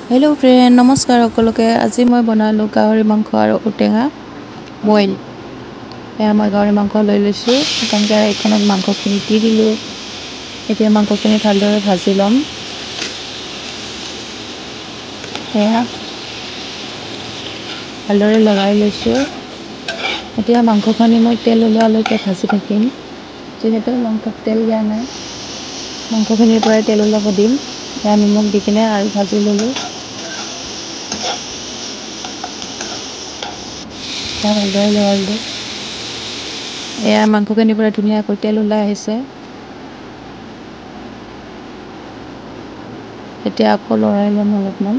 Hello' friend, নমস্কাৰ সকলোকে। আজি মই বনালোঁ গাহৰি মাংস আৰু ঔটেঙা বইল। এয়া মই গাহৰি মাংস লৈ লৈছোঁ। শুকান কেৰাহীখনত মাংসখিনি দি দিলোঁ। এতিয়া মাংসখিনি ভালদৰে ভাজি ল'ম। এয়া ভালদৰে লৰাই লৈছোঁ। এতিয়া মাংসখিনি মই তেল ওলোৱালৈকে ভাজি থাকিম। যিহেতু মাংসত তেল দিয়া নাই, মাংসখিনিৰ পৰাই তেল ওলাব দিম। এয়া নিমখ দি কিনে আৰু ভাজি ল'লোঁ। ভালদৰে লৰালোঁ। এয়া মাংসখিনিৰ পৰা ধুনীয়াকৈ তেল ওলাই আহিছে। এতিয়া আকৌ লৰাই ল'ম অলপমান।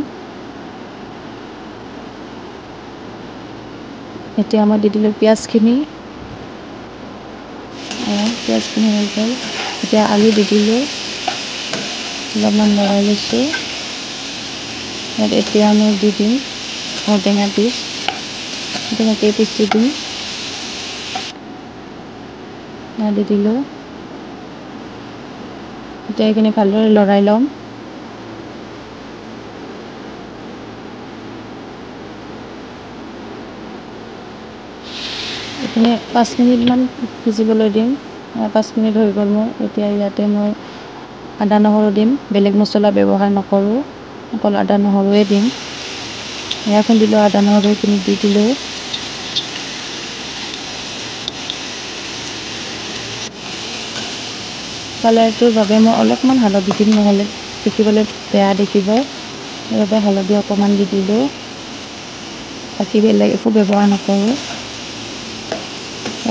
এতিয়া মই দি দিলোঁ পিঁয়াজখিনি। পিঁয়াজখিনি হৈ গ'ল। এতিয়া আলু দি দিলোঁ, অলপমান লৰাই লৈছোঁ। ইয়াত এতিয়া মই দি দিম ঔটেঙা পিচ। ঔটেঙা কেইপিচ দি দিম। দি দিলোঁ। এতিয়া এইখিনি ভালদৰে লৰাই ল'ম। এইখিনি 5 মিনিটমান সিজিবলৈ দিম। 5 মিনিট হৈ গ'ল মোৰ। এতিয়া ইয়াতে মই আদা নহৰু দিম। বেলেগ মছলা ব্যৱহাৰ নকৰোঁ, অকল আদা নহৰুৱে দিম। এয়া খুন্দিলোঁ আদা নহৰুখিনি দি দিলোঁ। কালাৰটোৰ বাবে মই অলপমান হালধি দিম, নহ'লে দেখিবলৈ বেয়া দেখিব। সেইবাবে হালধি অকণমান দি দিলোঁ। বাকী বেলেগ একো ব্যৱহাৰ নকৰোঁ।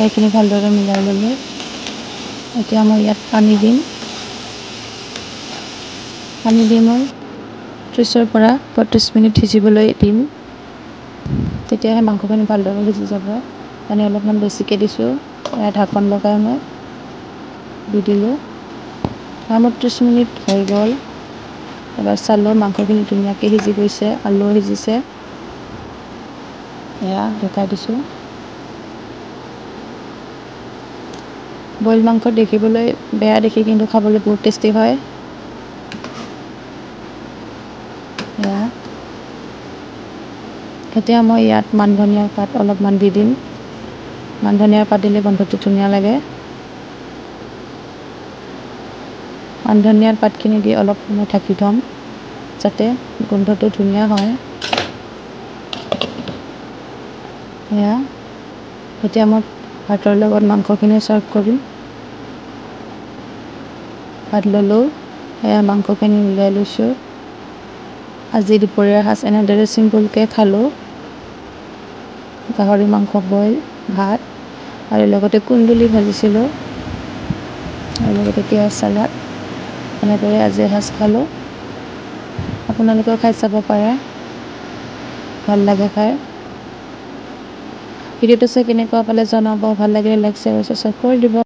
এইখিনি ভালদৰে মিলাই ল'লোঁ। এতিয়া মই ইয়াত পানী দিম। পানী দি মই 30ৰ পৰা 35 মিনিট সিজিবলৈ দিম। তেতিয়াহে মাংসখিনি ভালদৰে সিজি যাব। পানী অলপমান বেছিকৈ দিছোঁ। ঢাকন লগাই মই দি দিলোঁ। 30 মিনিট হৈ গ'ল। এবাৰ চালোঁ, মাংসখিনি ধুনীয়াকৈ সিজি গৈছে, আলুও সিজিছে। এয়া দেখাই দিছোঁ। বইল মাংস দেখিবলৈ বেয়া দেখি, কিন্তু খাবলৈ বহুত টেষ্টি হয়। এয়া এতিয়া মই ইয়াত মান ধনিয়াৰ পাত অলপমান দি দিম। মান ধনিয়াৰ পাত দিলে গোন্ধটো ধুনীয়া লাগে। মান ধনিয়াৰ পাতখিনি দি অলপ সময় ঢাকি থ'ম, যাতে গোন্ধটো ধুনীয়া হয়। এয়া এতিয়া মই ভাতৰ লগত মাংসখিনি ছাৰ্ভ কৰিম। ভাত ল'লোঁ। এয়া মাংসখিনি উলিয়াই লৈছোঁ। আজি দুপৰীয়াৰ সাজ এনেদৰে চিম্পুলকৈ খালোঁ। গাহৰি মাংস বইল, ভাত আৰু লগতে কুন্দুলি ভাজিছিলোঁ, আৰু লগতে পিঁয়াজ চালাড। এনেদৰে আজি এসাঁজ খালোঁ। আপোনালোকেও খাই চাব পাৰে, ভাল লাগে খাই। ভিডিঅ'টো চাই কেনেকুৱা পালে জনাব। ভাল লাগিলে লাইক, শ্বেয়াৰ আৰু ছাবস্ক্ৰাইব কৰি দিব।